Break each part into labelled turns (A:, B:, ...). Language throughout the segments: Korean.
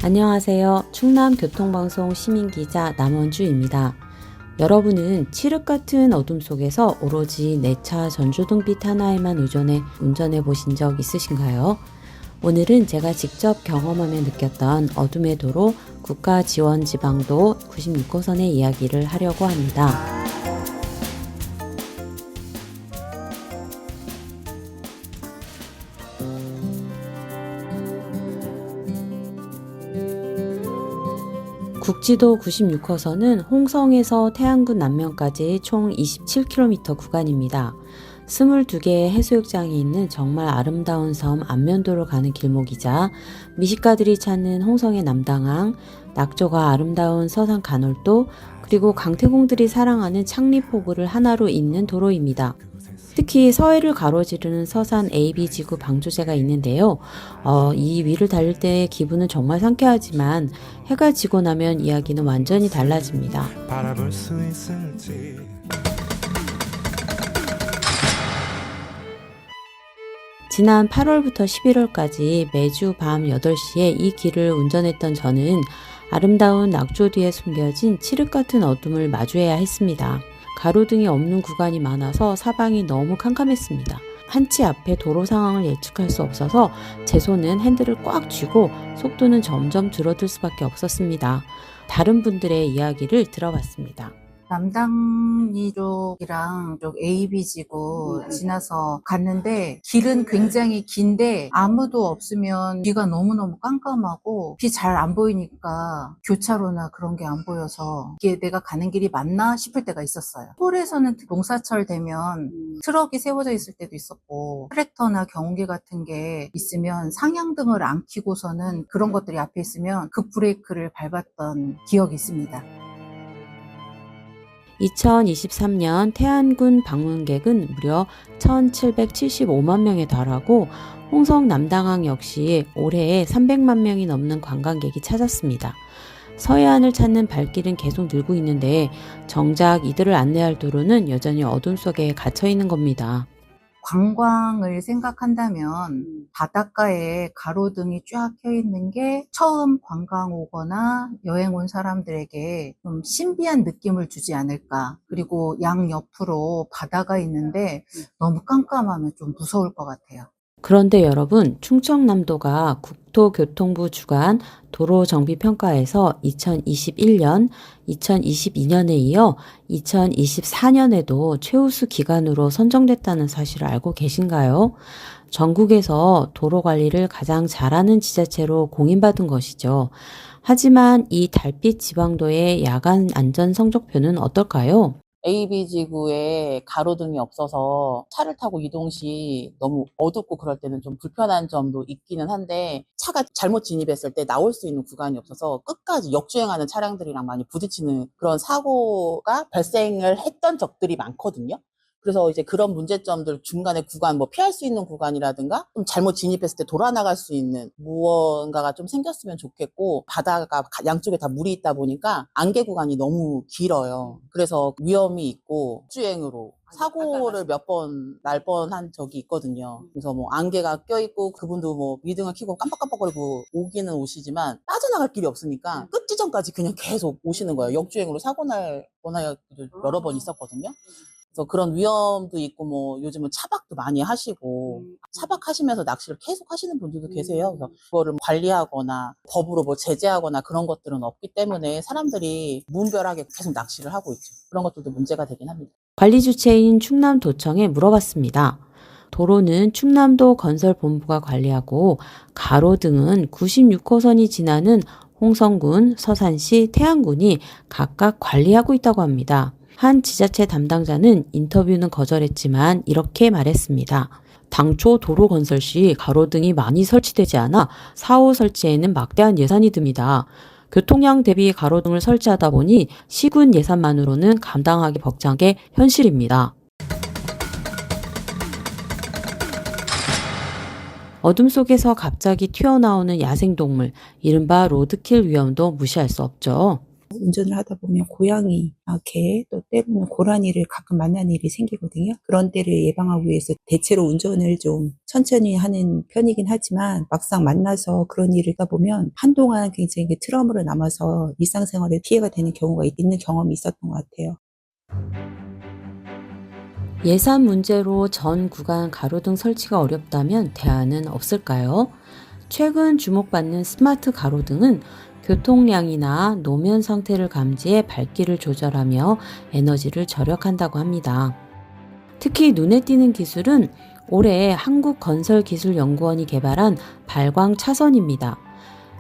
A: 안녕하세요. 충남교통방송 시민기자 남원주입니다. 여러분은 칠흑 같은 어둠 속에서 오로지 내 차 전조등빛 하나에만 의존해 운전해 보신 적 있으신가요? 오늘은 제가 직접 경험하며 느꼈던 어둠의 도로 국가지원지방도 96호선의 이야기를 하려고 합니다. 국지도 96호선은 홍성에서 태안군 남면까지 총 27km 구간입니다. 22개의 해수욕장이 있는 정말 아름다운 섬 안면도로 가는 길목이자 미식가들이 찾는 홍성의 남당항, 낙조가 아름다운 서산 간월도, 그리고 강태공들이 사랑하는 창리포구를 하나로 잇는 도로입니다. 특히 서해를 가로지르는 서산 AB지구 방조제가 있는데요. 이 위를 달릴 때의 기분은 정말 상쾌하지만 해가 지고 나면 이야기는 완전히 달라집니다. 바라볼 수 있을지. 지난 8월부터 11월까지 매주 밤 8시에 이 길을 운전했던 저는 아름다운 낙조 뒤에 숨겨진 칠흑 같은 어둠을 마주해야 했습니다. 가로등이 없는 구간이 많아서 사방이 너무 캄캄했습니다. 한치 앞에 도로 상황을 예측할 수 없어서 제 손은 핸들을 꽉 쥐고 속도는 점점 줄어들 수밖에 없었습니다. 다른 분들의 이야기를 들어봤습니다.
B: 남당리 쪽이랑 쪽 AB지구 지나서 갔는데 길은 굉장히 긴데 아무도 없으면 뒤가 너무너무 깜깜하고 뒤 잘 안 보이니까 교차로나 그런 게 안 보여서 이게 내가 가는 길이 맞나 싶을 때가 있었어요. 서울에서는 농사철 되면 트럭이 세워져 있을 때도 있었고 트랙터나 경운기 같은 게 있으면 상향등을 안 켜고서는 그런 것들이 앞에 있으면 급브레이크를 밟았던 기억이 있습니다.
A: 2023년 태안군 방문객은 무려 1775만 명에 달하고 홍성 남당항 역시 올해에 300만 명이 넘는 관광객이 찾았습니다. 서해안을 찾는 발길은 계속 늘고 있는데 정작 이들을 안내할 도로는 여전히 어둠 속에 갇혀 있는 겁니다.
B: 관광을 생각한다면 바닷가에 가로등이 쫙 켜 있는 게 처음 관광 오거나 여행 온 사람들에게 좀 신비한 느낌을 주지 않을까. 그리고 양옆으로 바다가 있는데 너무 깜깜하면 좀 무서울 것 같아요.
A: 그런데 여러분, 충청남도가 국토교통부 주관 도로정비평가에서 2021년, 2022년에 이어 2024년에도 최우수 기관으로 선정됐다는 사실을 알고 계신가요? 전국에서 도로 관리를 가장 잘하는 지자체로 공인받은 것이죠. 하지만 이 달빛 지방도의 야간 안전 성적표는 어떨까요?
C: AB지구에 가로등이 없어서 차를 타고 이동 시 너무 어둡고 그럴 때는 좀 불편한 점도 있기는 한데 차가 잘못 진입했을 때 나올 수 있는 구간이 없어서 끝까지 역주행하는 차량들이랑 많이 부딪히는 그런 사고가 발생을 했던 적들이 많거든요. 그래서 이제 그런 문제점들 중간에 구간 피할 수 있는 구간이라든가 좀 잘못 진입했을 때 돌아 나갈 수 있는 무언가가 좀 생겼으면 좋겠고, 바다가 양쪽에 다 물이 있다 보니까 안개 구간이 너무 길어요. 그래서 위험이 있고 주행으로 사고를 몇 번 날 뻔한 적이 있거든요. 그래서 안개가 껴있고 그분도 미등을 켜고 깜빡깜빡거리고 오기는 오시지만 빠져나갈 길이 없으니까 끝 지점까지 그냥 계속 오시는 거예요. 역주행으로 사고 날 뻔한 여러 번 있었거든요. 그래서 그런 위험도 있고 요즘은 차박도 많이 하시고 차박하시면서 낚시를 계속 하시는 분들도 계세요. 그래서 그거를 관리하거나 법으로 제재하거나 그런 것들은 없기 때문에 사람들이 무분별하게 계속 낚시를 하고 있죠. 그런 것들도 문제가 되긴 합니다.
A: 관리 주체인 충남도청에 물어봤습니다. 도로는 충남도 건설본부가 관리하고 가로등은 96호선이 지나는 홍성군, 서산시, 태안군이 각각 관리하고 있다고 합니다. 한 지자체 담당자는 인터뷰는 거절했지만 이렇게 말했습니다. 당초 도로 건설 시 가로등이 많이 설치되지 않아 4호 설치에는 막대한 예산이 듭니다. 교통량 대비 가로등을 설치하다 보니 시군 예산만으로는 감당하기 벅찬 게 현실입니다. 어둠 속에서 갑자기 튀어나오는 야생동물, 이른바 로드킬 위험도 무시할 수 없죠.
D: 운전을 하다 보면 고양이, 개, 또 때로는 고라니를 가끔 만나는 일이 생기거든요. 그런 때를 예방하기 위해서 대체로 운전을 좀 천천히 하는 편이긴 하지만 막상 만나서 그런 일을 하다 보면 한동안 굉장히 트라우마로 남아서 일상생활에 피해가 되는 경우가 있는 경험이 있었던 것 같아요.
A: 예산 문제로 전 구간 가로등 설치가 어렵다면 대안은 없을까요? 최근 주목받는 스마트 가로등은 교통량이나 노면 상태를 감지해 밝기를 조절하며 에너지를 절약한다고 합니다. 특히 눈에 띄는 기술은 올해 한국건설기술연구원이 개발한 발광 차선입니다.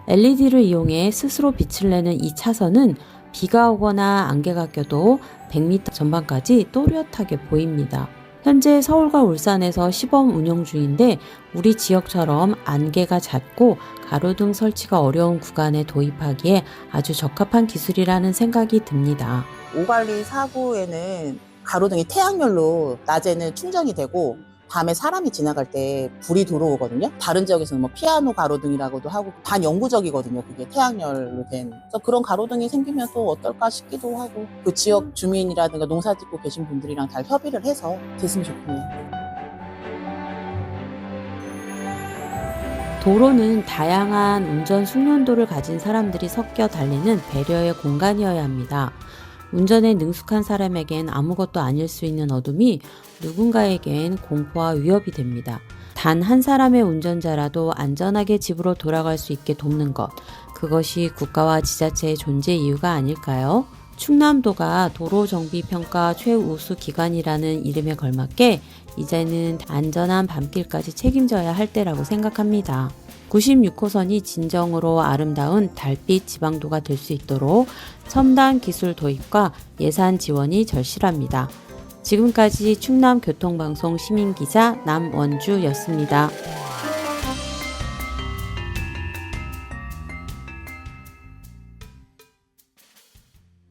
A: LED를 이용해 스스로 빛을 내는 이 차선은 비가 오거나 안개가 껴도 100m 전방까지 또렷하게 보입니다. 현재 서울과 울산에서 시범 운영 중인데 우리 지역처럼 안개가 잦고 가로등 설치가 어려운 구간에 도입하기에 아주 적합한 기술이라는 생각이 듭니다.
C: 오갈리 4구에는 가로등이 태양열로 낮에는 충전이 되고 밤에 사람이 지나갈 때 불이 들어오거든요. 다른 지역에서는 뭐 피아노 가로등이라고도 하고 반영구적이거든요. 그게 태양열로 된. 그래서 그런 가로등이 생기면 또 어떨까 싶기도 하고 그 지역 주민이라든가 농사 짓고 계신 분들이랑 잘 협의를 해서 됐으면 좋겠네요.
A: 도로는 다양한 운전 숙련도를 가진 사람들이 섞여 달리는 배려의 공간이어야 합니다. 운전에 능숙한 사람에겐 아무것도 아닐 수 있는 어둠이 누군가에겐 공포와 위협이 됩니다. 단 한 사람의 운전자라도 안전하게 집으로 돌아갈 수 있게 돕는 것, 그것이 국가와 지자체의 존재 이유가 아닐까요? 충남도가 도로정비평가 최우수 기관이라는 이름에 걸맞게 이제는 안전한 밤길까지 책임져야 할 때라고 생각합니다. 96호선이 진정으로 아름다운 달빛 지방도가 될 수 있도록 첨단 기술 도입과 예산 지원이 절실합니다. 지금까지 충남교통방송 시민기자 남원주였습니다.